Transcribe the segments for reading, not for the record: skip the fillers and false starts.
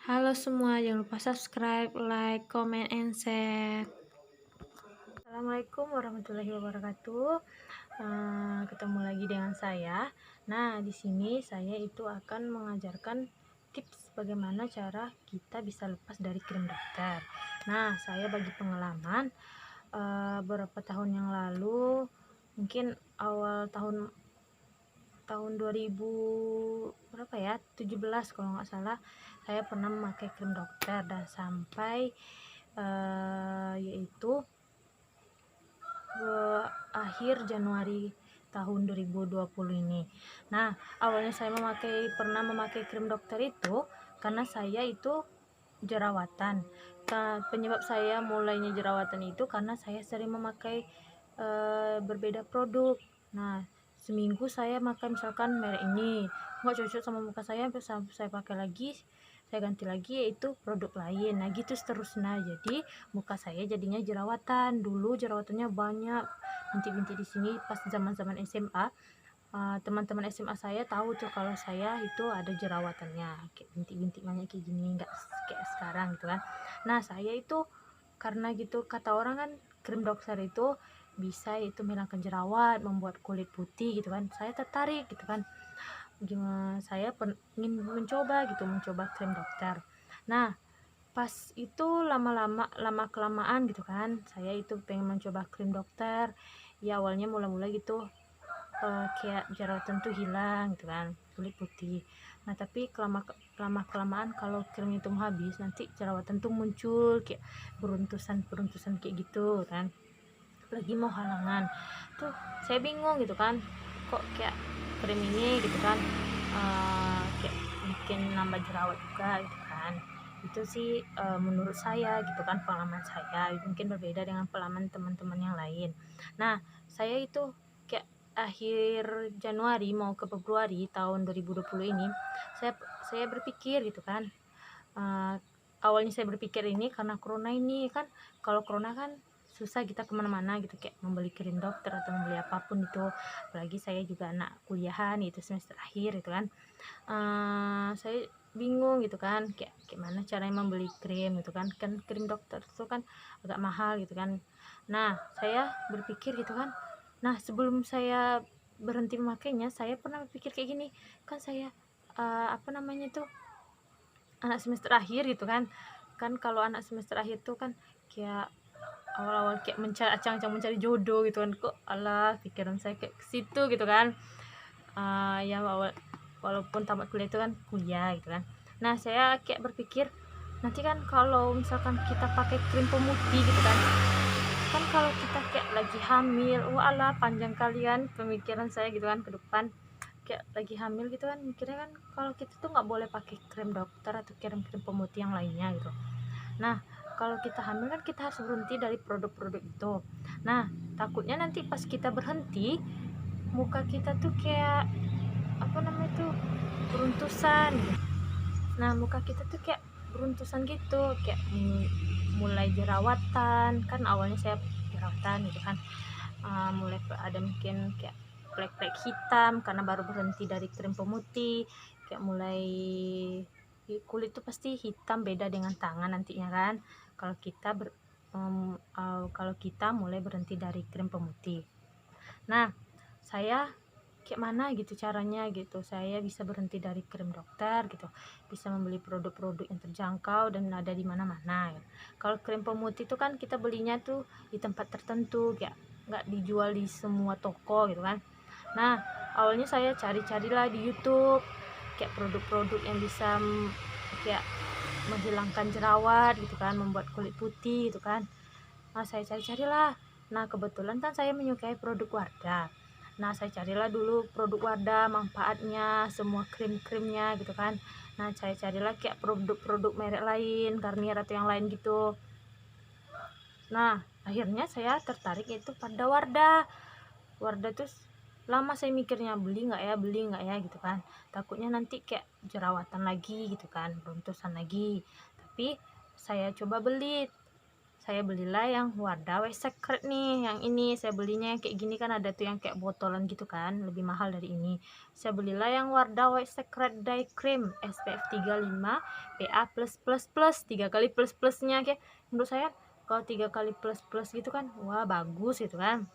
Halo semua, jangan lupa subscribe, like, comment, and share. Assalamualaikum warahmatullahi wabarakatuh. Ketemu lagi dengan saya. Nah, di sini saya itu akan mengajarkan tips bagaimana cara kita bisa lepas dari krim dokter. Nah, saya bagi pengalaman beberapa tahun yang lalu, mungkin awal tahun 2000 berapa ya, 17 kalau nggak salah, saya pernah memakai krim dokter dan sampai yaitu akhir Januari tahun 2020 ini. Nah, awalnya saya pernah memakai krim dokter itu karena saya itu jerawatan. Penyebab saya mulainya jerawatan itu karena saya sering memakai berbeda produk. Nah, seminggu saya makan misalkan merek ini nggak cocok sama muka saya pakai lagi, saya ganti lagi yaitu produk lain. Nah, gitu seterusnya. Jadi muka saya jadinya jerawatan. Dulu jerawatannya banyak, bintik-bintik di sini pas zaman-zaman SMA. Teman-teman SMA saya tahu tuh kalau saya itu ada jerawatannya, kayak bintik-bintik banyak kayak gini, nggak kayak sekarang gitu kan. Nah, saya itu karena gitu kata orang kan krim dokter itu bisa itu menghilangkan jerawat, membuat kulit putih gitu kan. Saya tertarik gitu kan. Gimana saya ingin mencoba krim dokter. Nah, pas itu lama kelamaan gitu kan, saya itu pengen mencoba krim dokter. Ya awalnya mula-mula gitu kayak jerawatan tuh hilang gitu kan, kulit putih. Nah, tapi lama kelamaan kalau krim itu mau habis, nanti jerawatan tuh muncul kayak beruntusan kayak gitu kan, lagi mau halangan tuh. Saya bingung gitu kan, kok kayak krim ini gitu kan kayak bikin nambah jerawat juga gitu kan. Itu sih menurut saya gitu kan, pengalaman saya mungkin berbeda dengan pengalaman teman-teman yang lain. Nah, saya itu kayak akhir Januari mau ke Februari tahun 2020 ini, saya berpikir gitu kan, awalnya saya berpikir ini karena corona ini kan. Kalau corona kan susah kita kemana-mana gitu, kayak membeli krim dokter atau membeli apapun itu, apalagi saya juga anak kuliahan itu semester akhir itu kan. Saya bingung gitu kan, kayak gimana caranya membeli krim gitu kan krim dokter itu kan agak mahal gitu kan. Nah, saya berpikir gitu kan. Nah, sebelum saya berhenti memakainya, saya pernah berpikir kayak gini kan. Saya apa namanya itu, anak semester akhir gitu kan. Kalau anak semester akhir tuh kan kayak awal-awal kayak acang-acang mencari jodoh gitu kan. Kok alah, pikiran saya kayak ke situ gitu kan. Ya walaupun tamat kuliah itu kan kuliah gitu kan. Nah, saya kayak berpikir nanti kan kalau misalkan kita pakai krim pemutih gitu kan, kalau kita kayak lagi hamil, walah panjang kalian pemikiran saya gitu kan ke depan. Kayak lagi hamil gitu kan, mikirnya kan kalau kita tuh nggak boleh pakai krim dokter atau krim-krim pemutih yang lainnya gitu. Nah, kalau kita hamil kan kita harus berhenti dari produk-produk itu. Nah, takutnya nanti pas kita berhenti, muka kita tuh kayak apa namanya tuh, beruntusan gitu. Nah, muka kita tuh kayak beruntusan gitu, kayak mulai jerawatan kan. Awalnya saya jerawatan gitu kan, mulai ada mungkin kayak flek-flek hitam karena baru berhenti dari krim pemutih. Kayak mulai kulit tuh pasti hitam, beda dengan tangan nantinya kan kalau kita kalau kita mulai berhenti dari krim pemutih. Nah, saya kayak mana gitu caranya gitu saya bisa berhenti dari krim dokter gitu, bisa membeli produk-produk yang terjangkau dan ada di mana-mana gitu. Kalau krim pemutih itu kan kita belinya tuh di tempat tertentu, kayak nggak dijual di semua toko gitu kan. Nah, awalnya saya cari-carilah di YouTube kayak produk-produk yang bisa kayak menghilangkan jerawat gitu kan, membuat kulit putih gitu kan. Nah, saya cari-carilah. Nah, kebetulan kan saya menyukai produk Wardah. Nah, saya carilah dulu produk Wardah, manfaatnya, semua krim-krimnya gitu kan. Nah, saya carilah kayak produk-produk merek lain, Garnier atau yang lain gitu. Nah, akhirnya saya tertarik itu pada Wardah. Wardah tuh lama saya mikirnya beli nggak ya gitu kan. Takutnya nanti kayak jerawatan lagi gitu kan, beruntusan lagi. Tapi saya coba beli. saya belilah yang Wardah White Secret nih. Yang ini saya belinya yang kayak gini kan, ada tuh yang kayak botolan gitu kan, lebih mahal dari ini. Saya belilah yang Wardah White Secret Day Cream SPF 35 PA+++, 3 kali plus-plusnya. Kayak menurut saya kalau 3 kali plus-plus gitu kan, wah bagus gitu kan,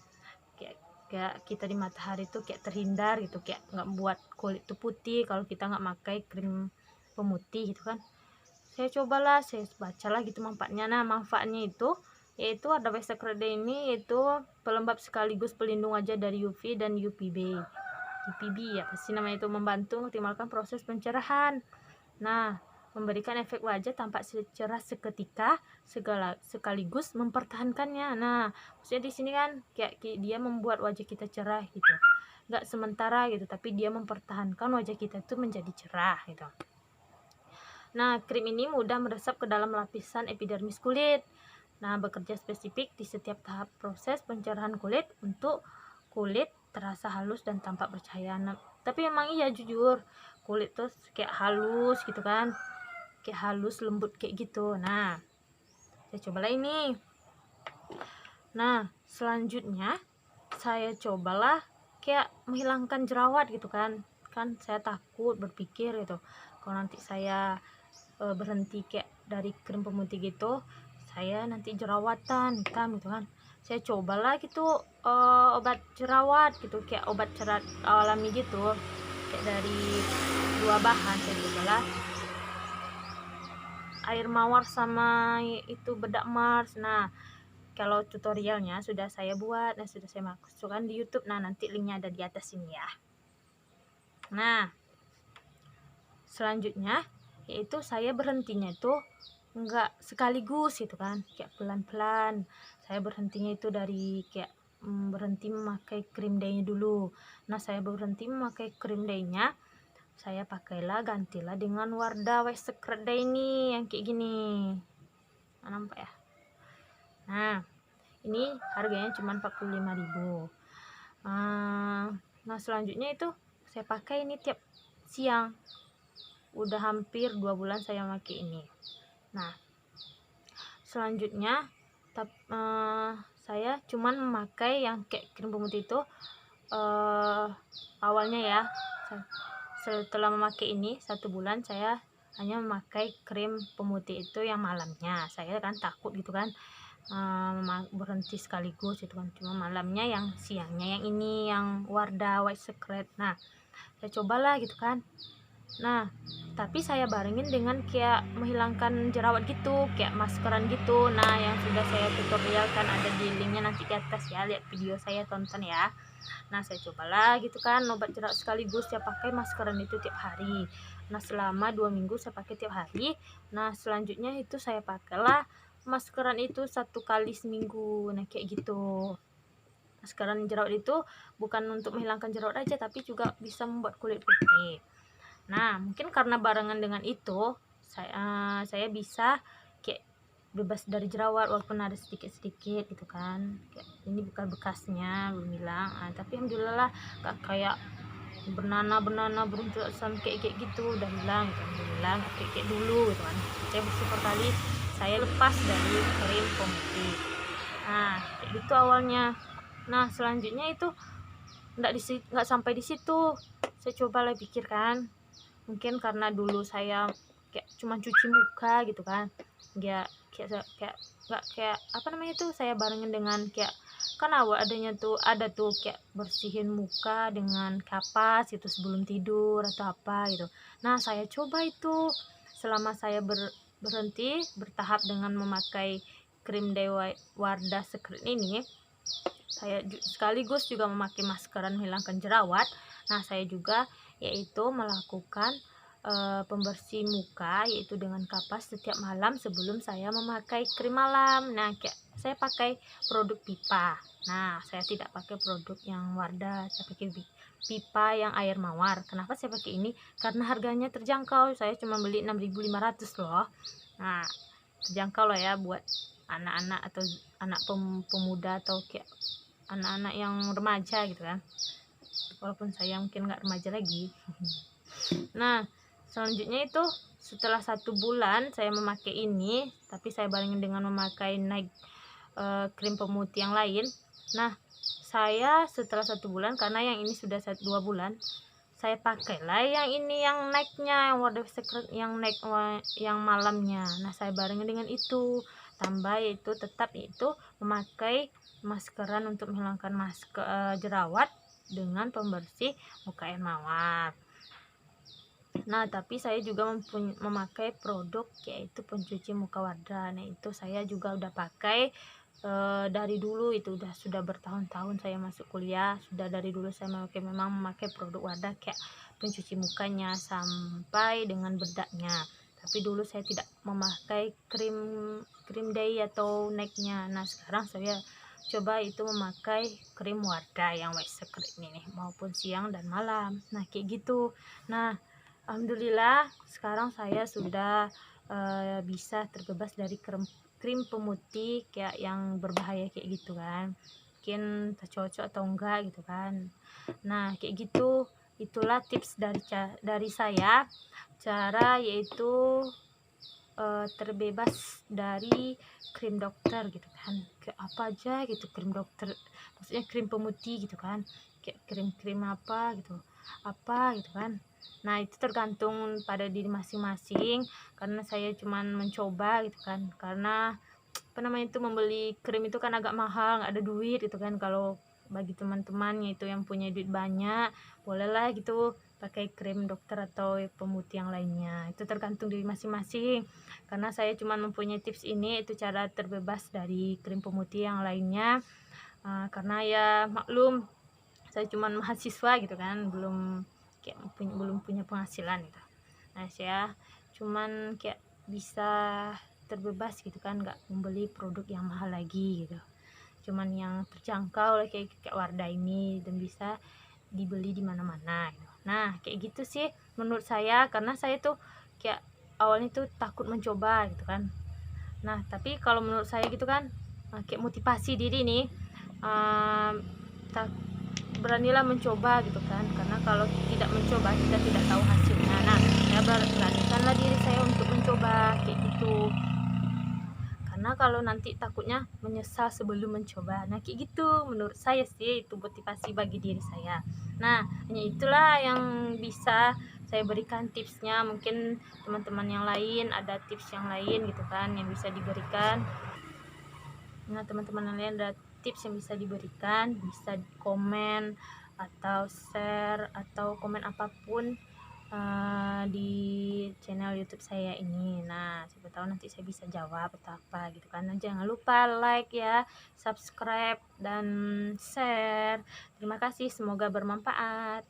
kayak kita di matahari tuh kayak terhindar gitu, kayak nggak buat kulit tuh putih kalau kita nggak pakai krim pemutih gitu kan. Saya cobalah, saya bacalah gitu manfaatnya. Nah, manfaatnya itu yaitu ada White Secret Day ini, yaitu pelembab sekaligus pelindung wajah dari UV dan UPB ya pasti namanya, itu membantu mengoptimalkan proses pencerahan. Nah, memberikan efek wajah tampak cerah seketika, sekaligus mempertahankannya. Nah, maksudnya di sini kan kayak dia membuat wajah kita cerah gitu, nggak sementara gitu, tapi dia mempertahankan wajah kita itu menjadi cerah gitu. Nah, krim ini mudah meresap ke dalam lapisan epidermis kulit. Nah, bekerja spesifik di setiap tahap proses pencerahan kulit untuk kulit terasa halus dan tampak bercahaya. Nah, tapi emang iya jujur, kulit tuh kayak halus gitu kan, kayak halus lembut kayak gitu. Nah, saya cobalah ini. Nah, selanjutnya saya cobalah kayak menghilangkan jerawat gitu kan. Kan saya takut berpikir gitu, kalau nanti saya berhenti kayak dari krim pemutih gitu, saya nanti jerawatan hitam gitu kan. Saya cobalah gitu obat jerawat gitu, kayak obat jerawat alami gitu, kayak dari 2 bahan. Saya cobalah air mawar sama itu bedak Mars. Nah, kalau tutorialnya sudah saya buat, nah sudah saya masukkan di YouTube. Nah, nanti linknya ada di atas sini ya. Nah, selanjutnya yaitu saya berhentinya itu enggak sekaligus gitu kan, kayak pelan-pelan. Saya berhentinya itu dari kayak berhenti memakai krim day-nya dulu. Nah, saya berhenti memakai krim day-nya, saya pakailah, gantilah dengan Wardah White Secret Day ini yang kayak gini. Nah, nampak ya. Nah, ini harganya cuma 45.000. Nah, selanjutnya itu saya pakai ini tiap siang. Udah hampir 2 bulan saya pakai ini. Nah, selanjutnya saya cuman memakai yang kayak krim pemutih itu awalnya ya. Setelah memakai ini 1 bulan, saya hanya memakai krim pemutih itu yang malamnya. Saya kan takut gitu kan, berhenti sekaligus itu kan, cuma malamnya, yang siangnya yang ini, yang Wardah White Secret. Nah, saya cobalah gitu kan. Nah, tapi saya barengin dengan kayak menghilangkan jerawat gitu, kayak maskeran gitu. Nah, yang sudah saya tutorial kan ada di linknya nanti di atas ya, lihat video saya, tonton ya. Nah, saya cobalah gitu kan obat jerawat sekaligus, saya pakai maskeran itu tiap hari. Nah, selama 2 minggu saya pakai tiap hari. Nah, selanjutnya itu saya pakailah maskeran itu 1 kali seminggu. Nah, kayak gitu. Maskeran jerawat itu bukan untuk menghilangkan jerawat aja, tapi juga bisa membuat kulit putih. Nah, mungkin karena barengan dengan itu saya bisa kayak bebas dari jerawat, walaupun ada sedikit-sedikit gitu kan. Kayak ini bukan bekasnya, belum hilang. Tapi alhamdulillah gak kayak bernanah beruntut kayak gitu, udah hilang gitu. Alhamdulillah gak kayak dulu gitu kan. Saya bersyukur kali saya lepas dari krim pemutih. Nah, kayak gitu awalnya. Nah, selanjutnya itu nggak sampai di situ. Saya coba lagi pikir kan, mungkin karena dulu saya kayak cuma cuci muka gitu kan, kayak nggak kayak apa namanya itu, saya barengin dengan kayak kan ada tuh kayak bersihin muka dengan kapas gitu sebelum tidur atau apa gitu. Nah, saya coba itu selama saya berhenti bertahap dengan memakai krim Dewa Wardah Secret ini. Saya sekaligus juga memakai maskeran menghilangkan jerawat. Nah, saya juga yaitu melakukan pembersih muka yaitu dengan kapas setiap malam sebelum saya memakai krim malam. Nah, kayak saya pakai produk pipa. Nah, saya tidak pakai produk yang Wardah, saya pakai pipa yang air mawar. Kenapa saya pakai ini? Karena harganya terjangkau. Saya cuma beli 6.500 loh. Nah, terjangkau loh ya buat anak-anak atau anak pemuda atau kayak anak-anak yang remaja gitu kan, walaupun saya mungkin nggak remaja lagi. Nah, selanjutnya itu setelah 1 bulan saya memakai ini, tapi saya bandingin dengan memakai Night krim pemutih yang lain. Nah, saya setelah 1 bulan, karena yang ini sudah 2 bulan, saya pakailah yang ini, yang Night-nya, yang water secret, yang Night, yang malamnya. Nah, saya barengin dengan itu, tambah yaitu tetap itu memakai maskeran untuk menghilangkan jerawat dengan pembersih muka air mawar. Nah, tapi saya juga memakai produk yaitu pencuci muka Wardah. Nah, itu saya juga udah pakai dari dulu, itu sudah bertahun-tahun saya masuk kuliah, sudah dari dulu saya memang memakai produk Wardah kayak pencuci mukanya sampai dengan bedaknya. Tapi dulu saya tidak memakai krim day atau necknya. Nah, sekarang saya coba itu memakai krim Wardah yang white secret ini nih, maupun siang dan malam. Nah, kayak gitu. Nah, alhamdulillah sekarang saya sudah bisa terbebas dari krim pemutih kayak yang berbahaya kayak gitu kan, mungkin cocok atau enggak gitu kan. Nah, kayak gitu, itulah tips dari saya, cara yaitu terbebas dari krim dokter gitu kan, kayak apa aja gitu krim dokter, maksudnya krim pemutih gitu kan, kayak krim apa gitu kan. Nah, itu tergantung pada diri masing-masing, karena saya cuman mencoba gitu kan, karena apa namanya itu, membeli krim itu kan agak mahal, nggak ada duit gitu kan. Kalau bagi teman-teman itu yang punya duit banyak, bolehlah gitu pakai krim dokter atau pemutih yang lainnya, itu tergantung diri masing-masing. Karena saya cuman mempunyai tips ini, itu cara terbebas dari krim pemutih yang lainnya. Karena ya maklum, saya cuman mahasiswa gitu kan, belum punya penghasilan gitu. Nah, saya cuman kayak bisa terbebas gitu kan, nggak membeli produk yang mahal lagi gitu, cuman yang terjangkau lah, kayak Wardah ini, dan bisa dibeli di mana-mana gitu. Nah, kayak gitu sih menurut saya, karena saya tuh kayak awalnya tuh takut mencoba gitu kan. Nah, tapi kalau menurut saya gitu kan, kayak motivasi diri nih, beranilah mencoba gitu kan, karena kalau tidak mencoba kita tidak tahu hasilnya. Nah, saya beranikanlah diri saya untuk mencoba kayak gitu, karena kalau nanti takutnya menyesal sebelum mencoba. Nah, kayak gitu menurut saya sih, itu motivasi bagi diri saya. Nah, hanya itulah yang bisa saya berikan tipsnya. Mungkin teman-teman yang lain ada tips yang lain gitu kan yang bisa diberikan. Nah, teman-teman yang lain ada tips yang bisa diberikan, bisa komen atau share atau komen apapun di channel YouTube saya ini. Nah, siapa tahu nanti saya bisa jawab atau apa gitu kan. Nah, jangan lupa like ya, subscribe dan share. Terima kasih, semoga bermanfaat.